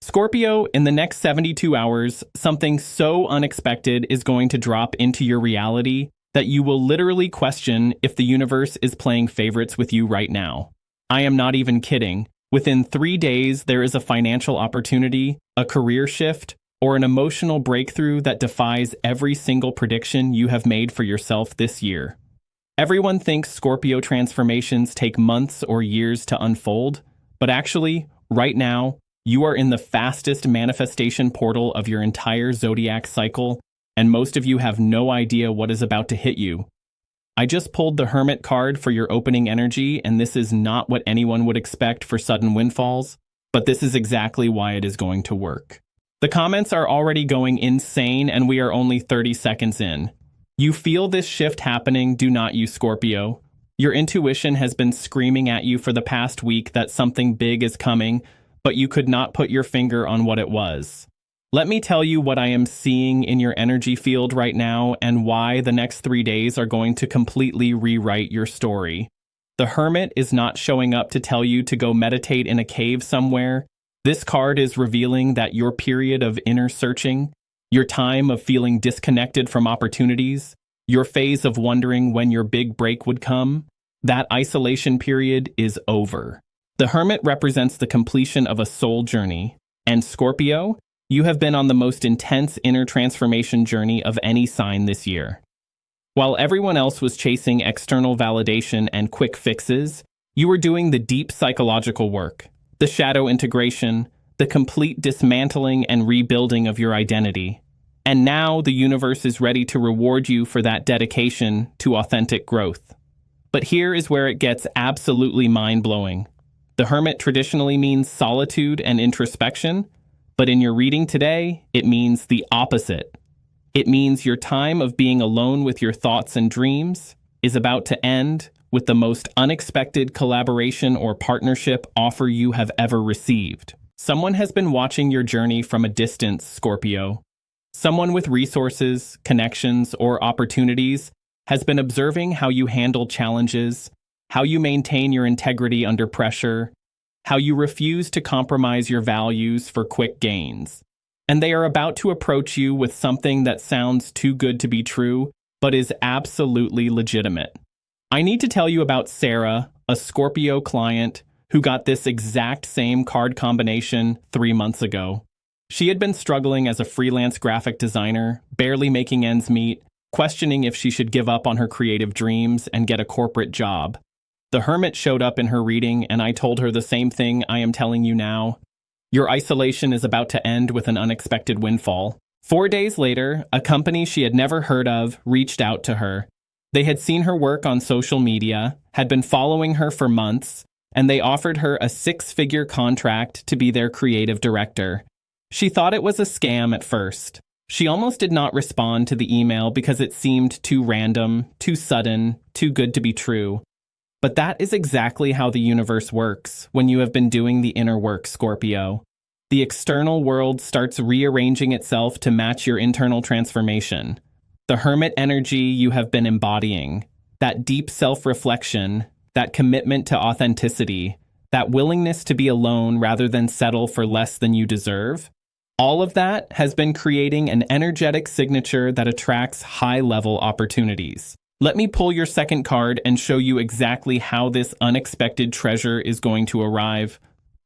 Scorpio, in the next 72 hours, something so unexpected is going to drop into your reality that you will literally question if the universe is playing favorites with you right now. I am not even kidding. Within 3 days, there is a financial opportunity, a career shift, or an emotional breakthrough that defies every single prediction you have made for yourself this year. Everyone thinks Scorpio transformations take months or years to unfold, but actually, right now, you are in the fastest manifestation portal of your entire Zodiac cycle, and most of you have no idea what is about to hit you. I just pulled the Hermit card for your opening energy, and this is not what anyone would expect for sudden windfalls, but this is exactly why it is going to work. The comments are already going insane, and we are only 30 seconds in. You feel this shift happening, do not you, Scorpio? Your intuition has been screaming at you for the past week that something big is coming, but you could not put your finger on what it was. Let me tell you what I am seeing in your energy field right now and why the next 3 days are going to completely rewrite your story. The Hermit is not showing up to tell you to go meditate in a cave somewhere. This card is revealing that your period of inner searching, your time of feeling disconnected from opportunities, your phase of wondering when your big break would come, that isolation period is over. The Hermit represents the completion of a soul journey, and Scorpio, you have been on the most intense inner transformation journey of any sign this year. While everyone else was chasing external validation and quick fixes, you were doing the deep psychological work, the shadow integration, the complete dismantling and rebuilding of your identity. And now the universe is ready to reward you for that dedication to authentic growth. But here is where it gets absolutely mind-blowing. The Hermit traditionally means solitude and introspection, but in your reading today, it means the opposite. It means your time of being alone with your thoughts and dreams is about to end with the most unexpected collaboration or partnership offer you have ever received. Someone has been watching your journey from a distance, Scorpio. Someone with resources, connections, or opportunities has been observing how you handle challenges, how you maintain your integrity under pressure, how you refuse to compromise your values for quick gains. And they are about to approach you with something that sounds too good to be true, but is absolutely legitimate. I need to tell you about Sarah, a Scorpio client, who got this exact same card combination 3 months ago. She had been struggling as a freelance graphic designer, barely making ends meet, questioning if she should give up on her creative dreams and get a corporate job. The Hermit showed up in her reading, and I told her the same thing I am telling you now. Your isolation is about to end with an unexpected windfall. 4 days later, a company she had never heard of reached out to her. They had seen her work on social media, had been following her for months, and they offered her a 6-figure contract to be their creative director. She thought it was a scam at first. She almost did not respond to the email because it seemed too random, too sudden, too good to be true. But that is exactly how the universe works when you have been doing the inner work, Scorpio. The external world starts rearranging itself to match your internal transformation. The Hermit energy you have been embodying, that deep self-reflection, that commitment to authenticity, that willingness to be alone rather than settle for less than you deserve, all of that has been creating an energetic signature that attracts high-level opportunities. Let me pull your second card and show you exactly how this unexpected treasure is going to arrive.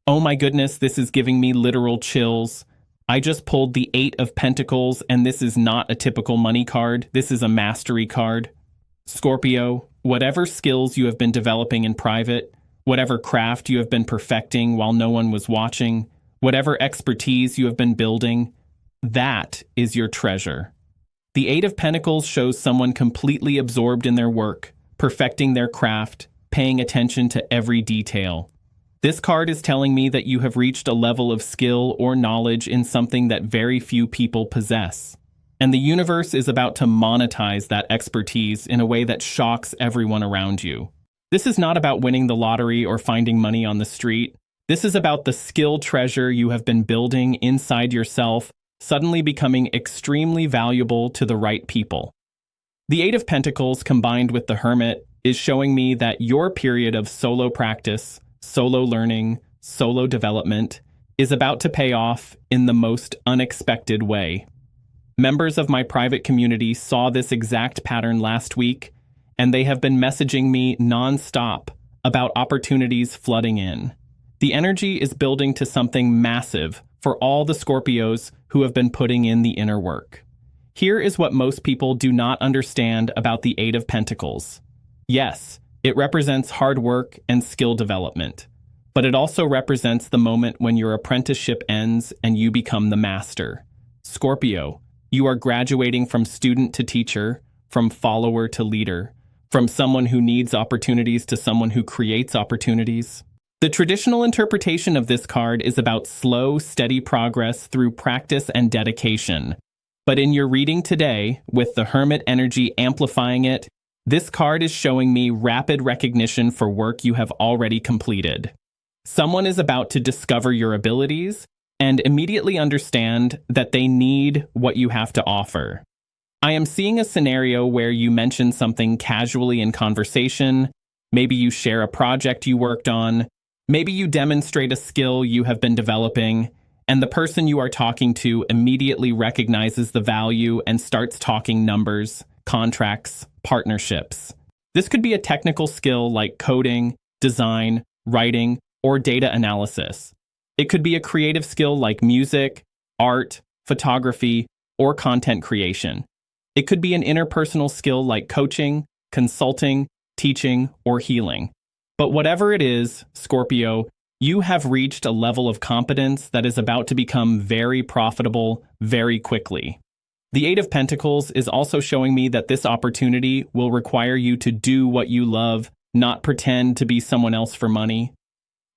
Oh my goodness, this is giving me literal chills. I just pulled the 8 of Pentacles, and this is not a typical money card. This is a mastery card. Scorpio, whatever skills you have been developing in private, whatever craft you have been perfecting while no one was watching, whatever expertise you have been building, that is your treasure. The 8 of Pentacles shows someone completely absorbed in their work, perfecting their craft, paying attention to every detail. This card is telling me that you have reached a level of skill or knowledge in something that very few people possess. And the universe is about to monetize that expertise in a way that shocks everyone around you. This is not about winning the lottery or finding money on the street. This is about the skill treasure you have been building inside yourself, suddenly becoming extremely valuable to the right people. The 8 of Pentacles combined with the Hermit is showing me that your period of solo practice, solo learning, solo development is about to pay off in the most unexpected way. Members of my private community saw this exact pattern last week, and they have been messaging me nonstop about opportunities flooding in. The energy is building to something massive for all the Scorpios who have been putting in the inner work. Here is what most people do not understand about the Eight of Pentacles. Yes, it represents hard work and skill development, but it also represents the moment when your apprenticeship ends and you become the master. Scorpio, you are graduating from student to teacher, from follower to leader, from someone who needs opportunities to someone who creates opportunities. The traditional interpretation of this card is about slow, steady progress through practice and dedication. But in your reading today, with the Hermit energy amplifying it, this card is showing me rapid recognition for work you have already completed. Someone is about to discover your abilities and immediately understand that they need what you have to offer. I am seeing a scenario where you mention something casually in conversation, maybe you share a project you worked on, maybe you demonstrate a skill you have been developing, and the person you are talking to immediately recognizes the value and starts talking numbers, contracts, partnerships. This could be a technical skill like coding, design, writing, or data analysis. It could be a creative skill like music, art, photography, or content creation. It could be an interpersonal skill like coaching, consulting, teaching, or healing. But whatever it is, Scorpio, you have reached a level of competence that is about to become very profitable very quickly. The Eight of Pentacles is also showing me that this opportunity will require you to do what you love, not pretend to be someone else for money.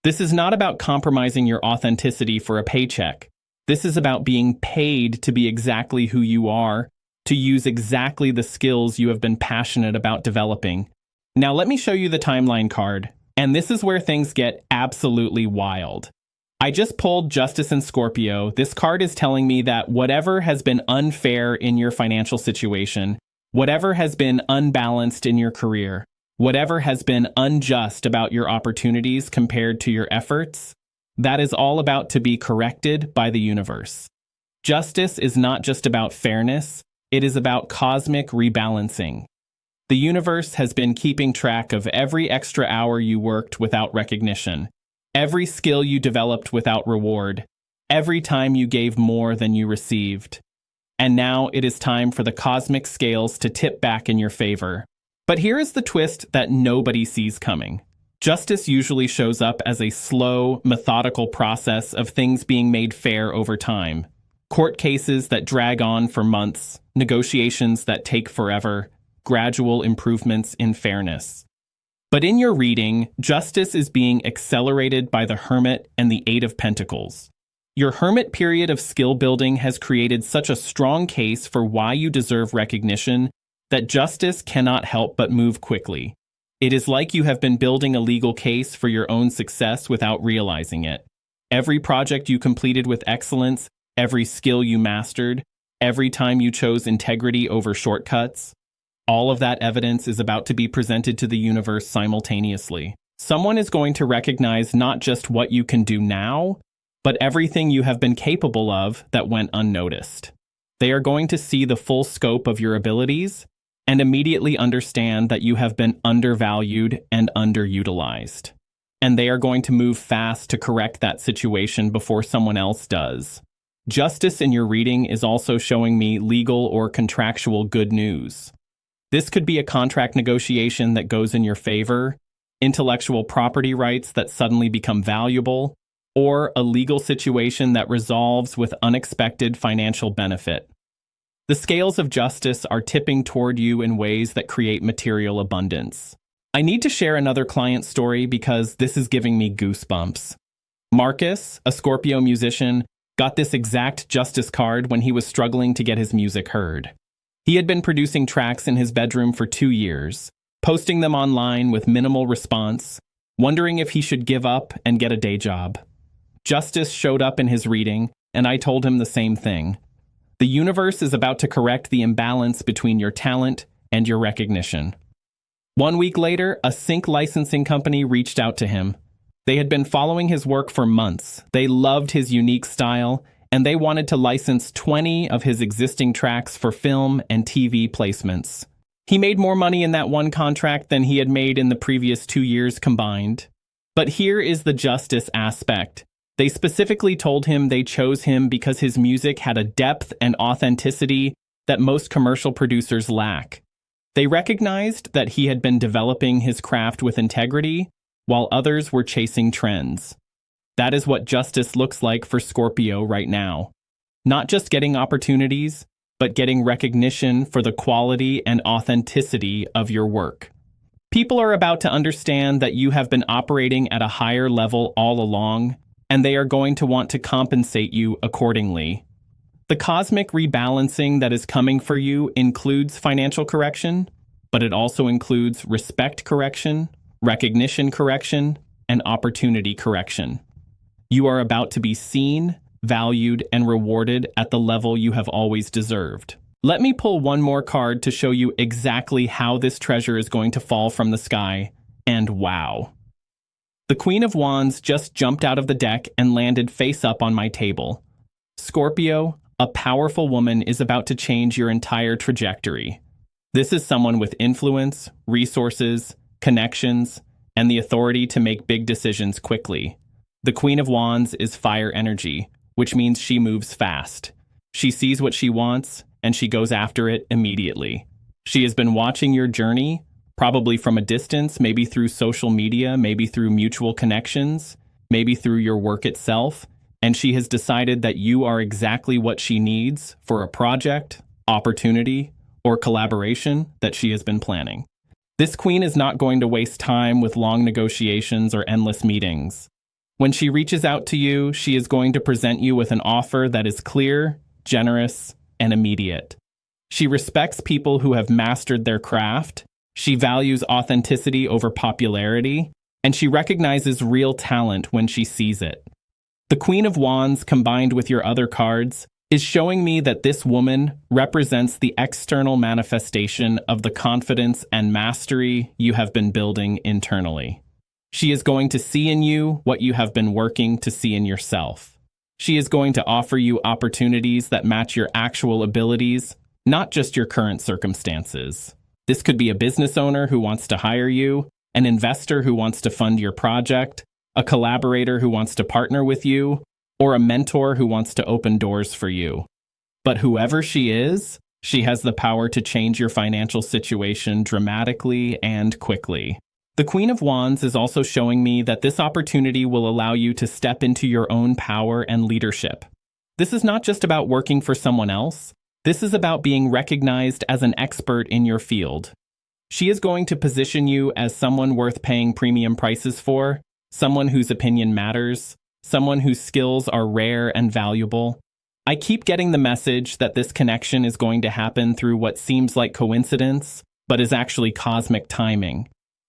This is not about compromising your authenticity for a paycheck. This is about being paid to be exactly who you are, to use exactly the skills you have been passionate about developing. Now let me show you the timeline card, and this is where things get absolutely wild. I just pulled Justice in Scorpio. This card is telling me that whatever has been unfair in your financial situation, whatever has been unbalanced in your career, whatever has been unjust about your opportunities compared to your efforts, that is all about to be corrected by the universe. Justice is not just about fairness, it is about cosmic rebalancing. The universe has been keeping track of every extra hour you worked without recognition, every skill you developed without reward, every time you gave more than you received. And now it is time for the cosmic scales to tip back in your favor. But here is the twist that nobody sees coming. Justice usually shows up as a slow, methodical process of things being made fair over time. Court cases that drag on for months, negotiations that take forever, gradual improvements in fairness. But in your reading, justice is being accelerated by the Hermit and the Eight of Pentacles. Your Hermit period of skill building has created such a strong case for why you deserve recognition that justice cannot help but move quickly. It is like you have been building a legal case for your own success without realizing it. Every project you completed with excellence, every skill you mastered, every time you chose integrity over shortcuts, all of that evidence is about to be presented to the universe simultaneously. Someone is going to recognize not just what you can do now, but everything you have been capable of that went unnoticed. They are going to see the full scope of your abilities and immediately understand that you have been undervalued and underutilized. And they are going to move fast to correct that situation before someone else does. Justice in your reading is also showing me legal or contractual good news. This could be a contract negotiation that goes in your favor, intellectual property rights that suddenly become valuable, or a legal situation that resolves with unexpected financial benefit. The scales of justice are tipping toward you in ways that create material abundance. I need to share another client story because this is giving me goosebumps. Marcus, a Scorpio musician, got this exact justice card when he was struggling to get his music heard. He had been producing tracks in his bedroom for 2 years, posting them online with minimal response, wondering if he should give up and get a day job. Justice showed up in his reading, and I told him the same thing. The universe is about to correct the imbalance between your talent and your recognition. 1 week later, a sync licensing company reached out to him. They had been following his work for months. They loved his unique style, and they wanted to license 20 of his existing tracks for film and TV placements. He made more money in that one contract than he had made in the previous 2 years combined. But here is the justice aspect. They specifically told him they chose him because his music had a depth and authenticity that most commercial producers lack. They recognized that he had been developing his craft with integrity, while others were chasing trends. That is what justice looks like for Scorpio right now. Not just getting opportunities, but getting recognition for the quality and authenticity of your work. People are about to understand that you have been operating at a higher level all along, and they are going to want to compensate you accordingly. The cosmic rebalancing that is coming for you includes financial correction, but it also includes respect correction, recognition correction, and opportunity correction. You are about to be seen, valued, and rewarded at the level you have always deserved. Let me pull one more card to show you exactly how this treasure is going to fall from the sky, and wow. The Queen of Wands just jumped out of the deck and landed face up on my table. Scorpio, a powerful woman is about to change your entire trajectory. This is someone with influence, resources, connections, and the authority to make big decisions quickly. The Queen of Wands is fire energy, which means she moves fast. She sees what she wants, and she goes after it immediately. She has been watching your journey, probably from a distance, maybe through social media, maybe through mutual connections, maybe through your work itself, and she has decided that you are exactly what she needs for a project, opportunity, or collaboration that she has been planning. This queen is not going to waste time with long negotiations or endless meetings. When she reaches out to you, she is going to present you with an offer that is clear, generous, and immediate. She respects people who have mastered their craft. She values authenticity over popularity, and she recognizes real talent when she sees it. The Queen of Wands, combined with your other cards, is showing me that this woman represents the external manifestation of the confidence and mastery you have been building internally. She is going to see in you what you have been working to see in yourself. She is going to offer you opportunities that match your actual abilities, not just your current circumstances. This could be a business owner who wants to hire you, an investor who wants to fund your project, a collaborator who wants to partner with you, or a mentor who wants to open doors for you. But whoever she is, she has the power to change your financial situation dramatically and quickly. The Queen of Wands is also showing me that this opportunity will allow you to step into your own power and leadership. This is not just about working for someone else. This is about being recognized as an expert in your field. She is going to position you as someone worth paying premium prices for, someone whose opinion matters, someone whose skills are rare and valuable. I keep getting the message that this connection is going to happen through what seems like coincidence, but is actually cosmic timing.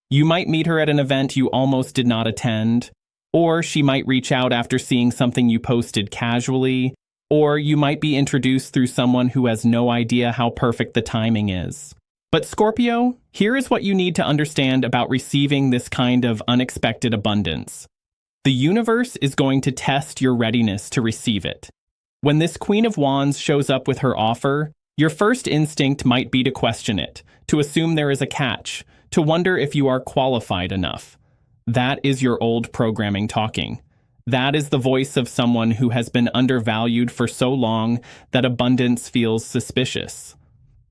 You might meet her at an event you almost did not attend, or she might reach out after seeing something you posted casually, or you might be introduced through someone who has no idea how perfect the timing is. But Scorpio, here is what you need to understand about receiving this kind of unexpected abundance. The universe is going to test your readiness to receive it. When this Queen of Wands shows up with her offer, your first instinct might be to question it, to assume there is a catch, to wonder if you are qualified enough. That is your old programming talking. That is the voice of someone who has been undervalued for so long that abundance feels suspicious.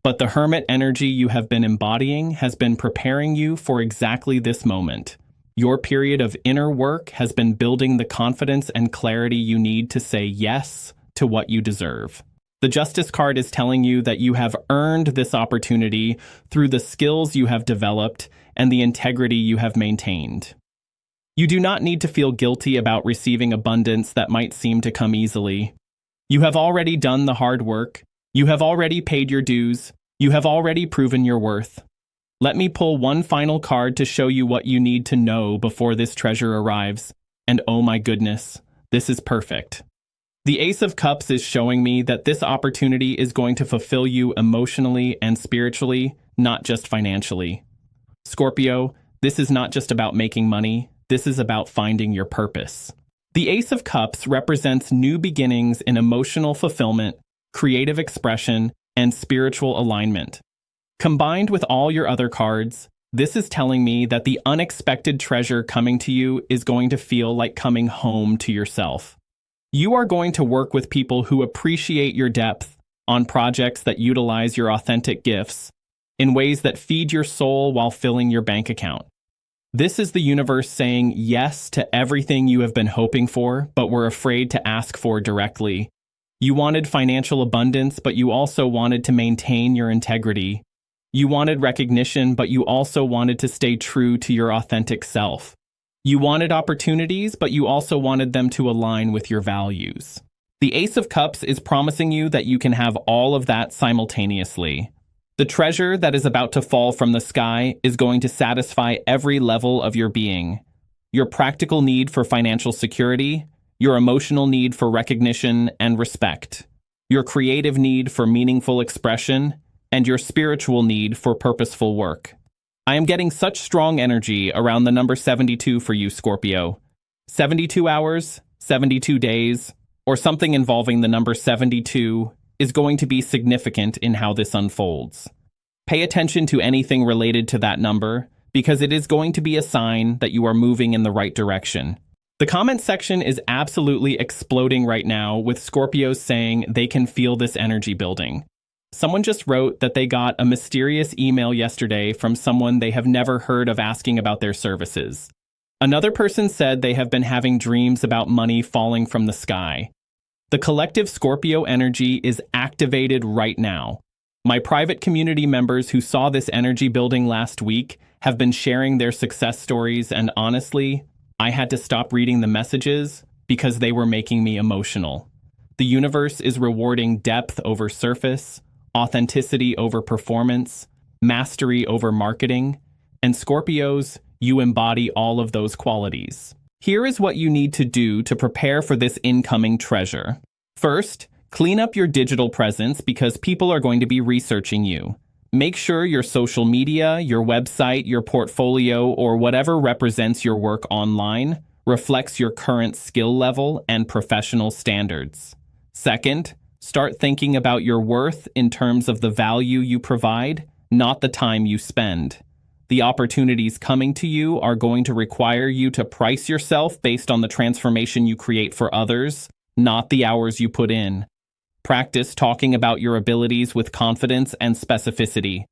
But the hermit energy you have been embodying has been preparing you for exactly this moment. Your period of inner work has been building the confidence and clarity you need to say yes to what you deserve. The Justice card is telling you that you have earned this opportunity through the skills you have developed and the integrity you have maintained. You do not need to feel guilty about receiving abundance that might seem to come easily. You have already done the hard work. You have already paid your dues. You have already proven your worth. Let me pull one final card to show you what you need to know before this treasure arrives. And oh my goodness, this is perfect. The Ace of Cups is showing me that this opportunity is going to fulfill you emotionally and spiritually, not just financially. Scorpio, this is not just about making money. this is about finding your purpose. The Ace of Cups represents new beginnings in emotional fulfillment, creative expression, and spiritual alignment. Combined with all your other cards, this is telling me that the unexpected treasure coming to you is going to feel like coming home to yourself. You are going to work with people who appreciate your depth on projects that utilize your authentic gifts in ways that feed your soul while filling your bank account. This is the universe saying yes to everything you have been hoping for, but were afraid to ask for directly. You wanted financial abundance, but you also wanted to maintain your integrity. You wanted recognition, but you also wanted to stay true to your authentic self. You wanted opportunities, but you also wanted them to align with your values. The Ace of Cups is promising you that you can have all of that simultaneously. The treasure that is about to fall from the sky is going to satisfy every level of your being. Your practical need for financial security, your emotional need for recognition and respect, your creative need for meaningful expression, and your spiritual need for purposeful work. I am getting such strong energy around the number 72 for you, Scorpio. 72 hours, 72 days, or something involving the number 72 is going to be significant in how this unfolds. Pay attention to anything related to that number because it is going to be a sign that you are moving in the right direction. The comment section is absolutely exploding right now with Scorpios saying they can feel this energy building. Someone just wrote that they got a mysterious email yesterday from someone they have never heard of asking about their services. Another person said they have been having dreams about money falling from the sky. The collective Scorpio energy is activated right now. My private community members who saw this energy building last week have been sharing their success stories, and honestly, I had to stop reading the messages because they were making me emotional. The universe is rewarding depth over surface, authenticity over performance, mastery over marketing, and Scorpios, you embody all of those qualities. Here is what you need to do to prepare for this incoming treasure. First, clean up your digital presence because people are going to be researching you. Make sure your social media, your website, your portfolio, or whatever represents your work online reflects your current skill level and professional standards. Second, start thinking about your worth in terms of the value you provide, not the time you spend. The opportunities coming to you are going to require you to price yourself based on the transformation you create for others, not the hours you put in. Practice talking about your abilities with confidence and specificity.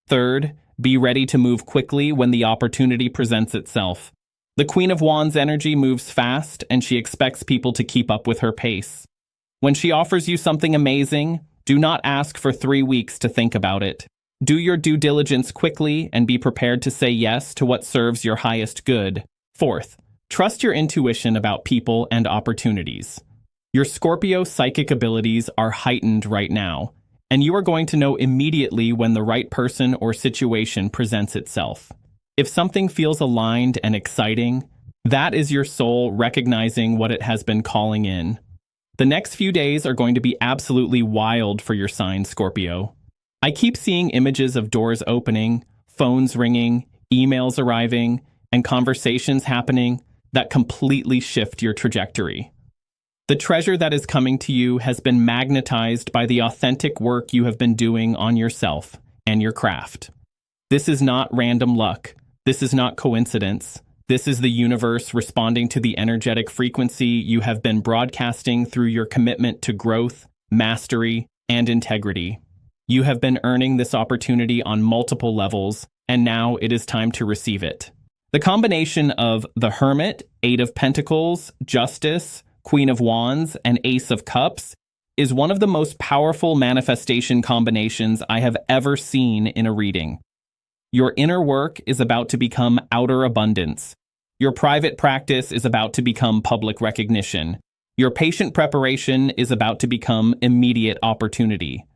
Third, be ready to move quickly when the opportunity presents itself. The Queen of Wands energy moves fast, and she expects people to keep up with her pace. When she offers you something amazing, do not ask for 3 weeks to think about it. Do your due diligence quickly and be prepared to say yes to what serves your highest good. Fourth, trust your intuition about people and opportunities. Your Scorpio psychic abilities are heightened right now, and you are going to know immediately when the right person or situation presents itself. If something feels aligned and exciting, that is your soul recognizing what it has been calling in. The next few days are going to be absolutely wild for your sign, Scorpio. I keep seeing images of doors opening, phones ringing, emails arriving, and conversations happening that completely shift your trajectory. The treasure that is coming to you has been magnetized by the authentic work you have been doing on yourself and your craft. This is not random luck. This is not coincidence. This is the universe responding to the energetic frequency you have been broadcasting through your commitment to growth, mastery, and integrity. You have been earning this opportunity on multiple levels, and now it is time to receive it. The combination of the Hermit, Eight of Pentacles, Justice, Queen of Wands, and Ace of Cups is one of the most powerful manifestation combinations I have ever seen in a reading. Your inner work is about to become outer abundance. Your private practice is about to become public recognition. Your patient preparation is about to become immediate opportunity.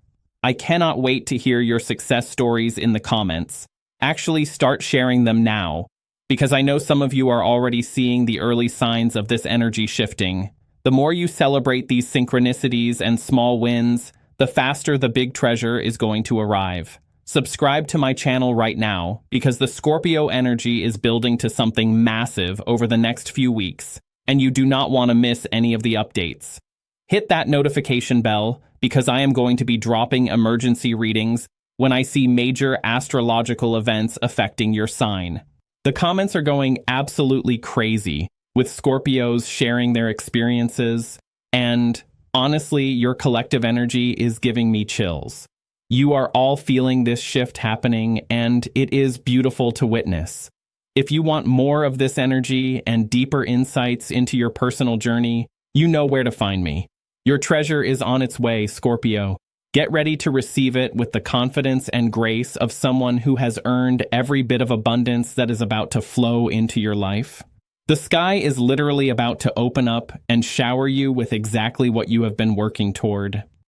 I cannot wait to hear your success stories in the comments. Actually, start sharing them now, because I know some of you are already seeing the early signs of this energy shifting. The more you celebrate these synchronicities and small wins, the faster the big treasure is going to arrive. Subscribe to my channel right now because the Scorpio energy is building to something massive over the next few weeks, and you do not want to miss any of the updates. Hit that notification bell because I am going to be dropping emergency readings when I see major astrological events affecting your sign. The comments are going absolutely crazy, with Scorpios sharing their experiences, and honestly, your collective energy is giving me chills. You are all feeling this shift happening, and it is beautiful to witness. If you want more of this energy and deeper insights into your personal journey, you know where to find me. Your treasure is on its way, Scorpio. Get ready to receive it with the confidence and grace of someone who has earned every bit of abundance that is about to flow into your life. The sky is literally about to open up and shower you with exactly what you have been working toward.